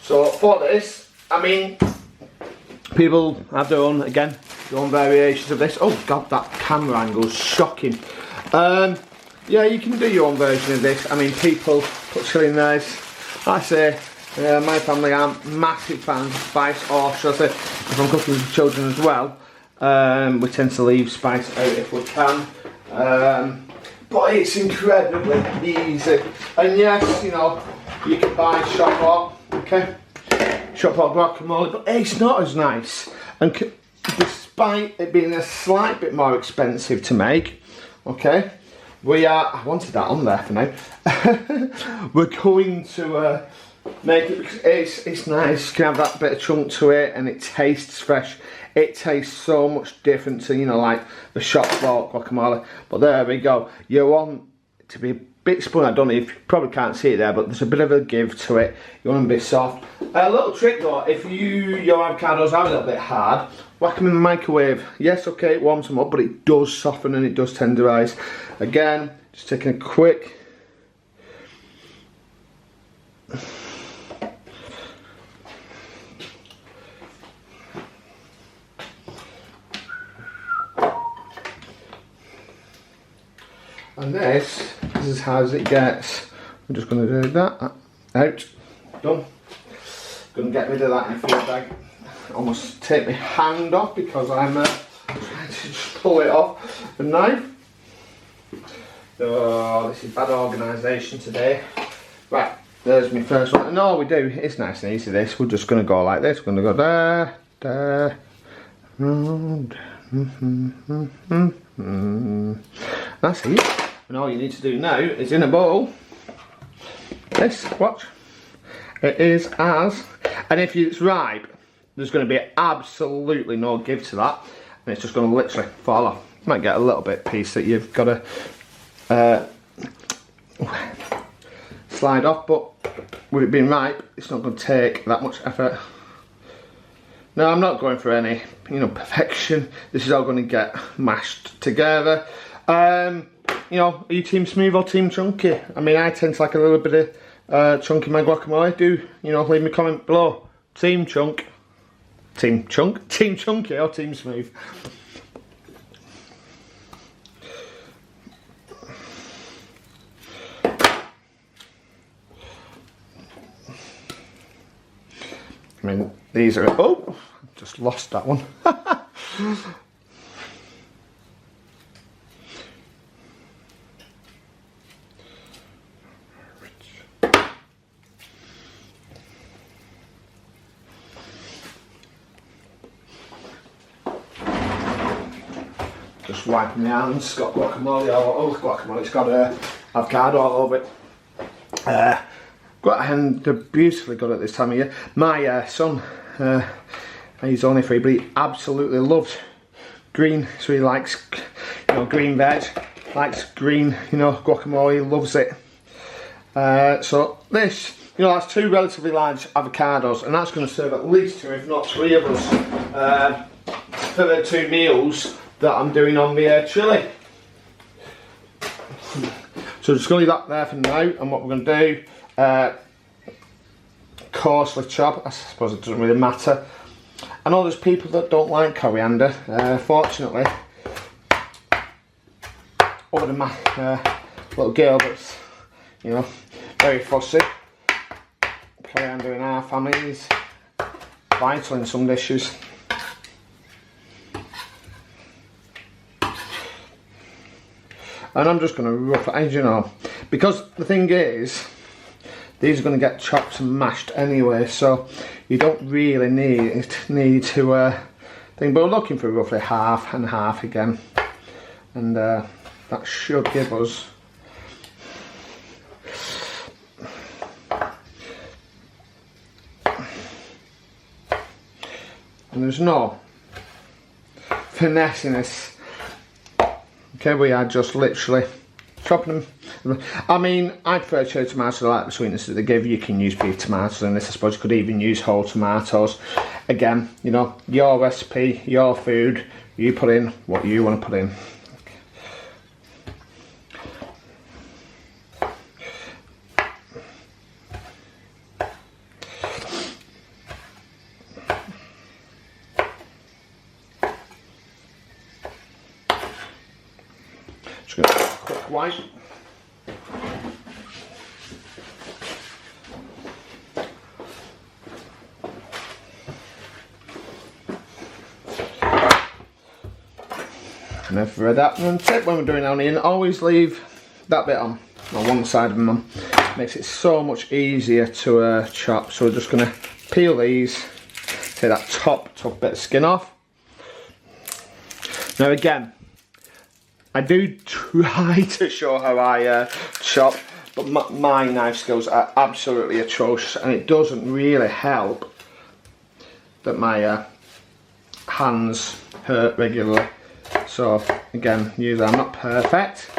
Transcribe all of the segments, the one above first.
So for this, I mean, people have their own, again, their own variations of this. Oh god, that camera angle's shocking. Yeah, you can do your own version of this. I mean, people put chilli in theirs. Like I say, my family aren't massive fans of spice, or should I say, if I'm cooking for children as well, we tend to leave spice out if we can. But it's incredibly easy. And yes, you know, you can buy shop pot, okay? Shop pot guacamole, but it's not as nice. And despite it being a slight bit more expensive to make, okay? I wanted that on there for now. We're going to make it because it's nice. You can have that bit of chunk to it, and it tastes fresh. It tastes so much different to, you know, like the shop bought guacamole. But there we go. You want it to be a bit spun. I don't know if you probably can't see it there, but there's a bit of a give to it. You want them to be soft. A little trick though, if your avocados are a little bit hard, whack them in the microwave. Yes, okay, it warms them up, but it does soften and it does tenderise. Again, just taking a quick. And this is as hard as it gets. I'm just going to do that. Out. Done. Going to get rid of that in a food bag. Almost take my hand off because I'm trying to just pull it off the knife. Oh, this is bad organisation today. Right, there's my first one. And all we do, it's nice and easy this. We're just going to go like this. We're going to go there, there, round. That's it. And all you need to do now is in a bowl. This, watch. It is as, and if it's ripe, there's going to be absolutely no give to that, and it's just going to literally fall off. You might get a little bit piece that you've got to slide off, but with it being ripe, it's not going to take that much effort. Now, I'm not going for any, you know, perfection. This is all going to get mashed together. You know, are you team smooth or team chunky? I mean, I tend to like a little bit of chunk in my guacamole. Do, you know, leave me a comment below. Team chunk. Team chunk? Team chunky or team smooth? I mean, these are, oh, just lost that one. Just wiping my hands, it's got guacamole all over, guacamole, it's got avocado all over it. And they're beautifully good at this time of year. My son, he's only 3, but he absolutely loves green, so he likes, you know, green veg, likes green, you know, guacamole, he loves it. So this, you know, that's 2 relatively large avocados, and that's going to serve at least 2, if not 3 of us, for the 2 meals that I'm doing on the chilli. So just going to leave that there for now, and what we're going to do, coarsely chop. I suppose it doesn't really matter. I know there's people that don't like coriander. Fortunately, other than my little girl that's, you know, very fussy, coriander in our family is vital in some dishes. And I'm just going to rough it, as you know, because the thing is, these are going to get chopped and mashed anyway, so you don't really need to think. But we're looking for roughly half and half again, and that should give us and there's no finesse in this. Okay, we are just literally chopping them. I mean, I prefer cherry tomatoes. I like the sweetness that they give. You can use beef tomatoes in this. I suppose you could even use whole tomatoes. Again, you know, your recipe, your food. You put in what you want to put in. Just going to do a quick wipe. And then for that one tip, when we're doing onion, always leave that bit on one side of them. Makes it so much easier to chop. So we're just going to peel these, take that top bit of skin off. Now again, I do try to show how I chop, but my knife skills are absolutely atrocious, and it doesn't really help that my hands hurt regularly. So again, I'm not perfect.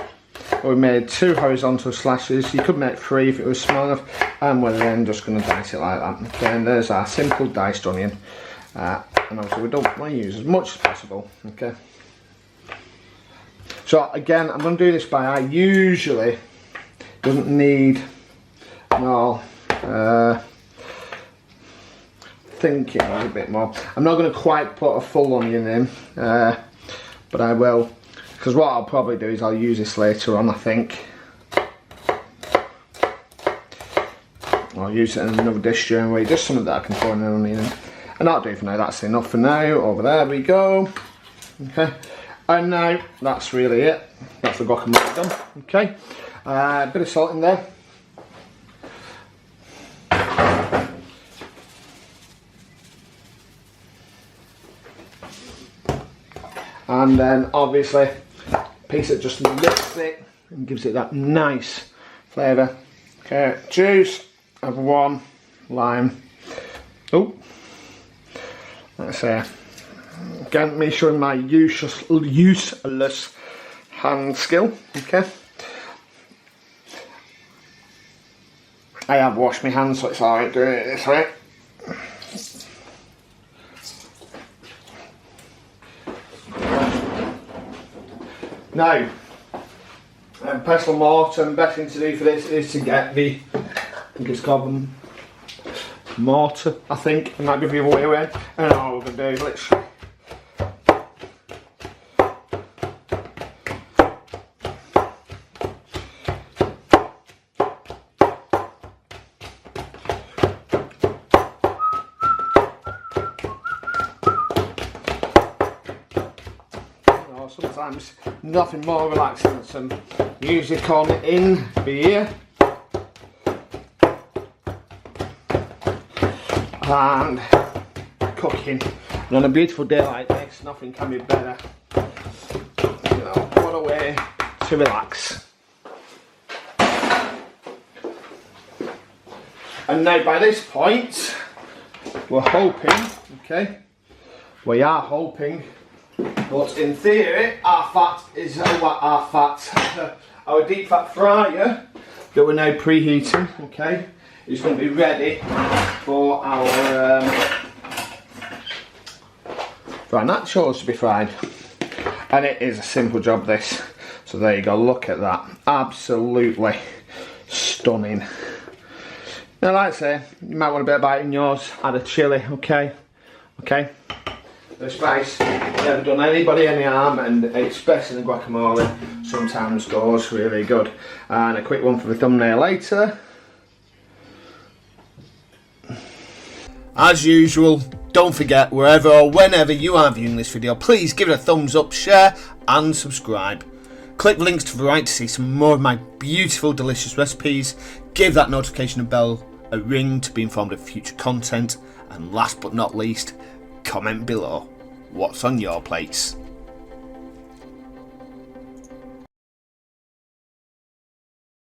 We made 2 horizontal slashes. You could make 3 if it was small enough, and we're then just going to dice it like that. Okay, and there's our simple diced onion. And obviously we don't want to use as much as possible. Okay. So again, I'm going to do this by eye. Usually, doesn't need thinking a little bit more. I'm not going to quite put a full onion in, but I will. Because what I'll probably do is I'll use this later on, I think. I'll use it in another dish during the week, just something that I can pour in an onion. And that'll do for now, that's enough for now. Over there we go. Okay, and now that's really it. That's the guacamole done. Okay, a bit of salt in there. And then obviously piece it just lifts it and gives it that nice flavour. Okay, juice of 1 lime. Oh, let's say again, me showing my useless hand skill. Okay, I have washed my hands, so it's alright doing it this way. Now, pestle mortar, the best thing to do for this is to get the, I think it's called the mortar, I think, it might be the other way around. And all we're going to do is literally sometimes nothing more relaxing than some music on in the ear and cooking. And on a beautiful day like this, nothing can be better. You know, what a way to relax. And now by this point, we're hoping, okay, we are hoping, but in theory, our deep fat fryer that we're now preheating, okay, is going to be ready for our nachos to be fried. And it is a simple job, this. So there you go, look at that, absolutely stunning. Now, like I say, you might want a bit of bite in yours, add a chilli, okay, The spice never done anybody any harm, and especially the guacamole sometimes goes really good. And a quick one for the thumbnail later. As usual, don't forget, wherever or whenever you are viewing this video, please give it a thumbs up, share and subscribe. Click links to the right to see some more of my beautiful delicious recipes. Give that notification bell a ring to be informed of future content. And last but not least, comment below what's on your plates.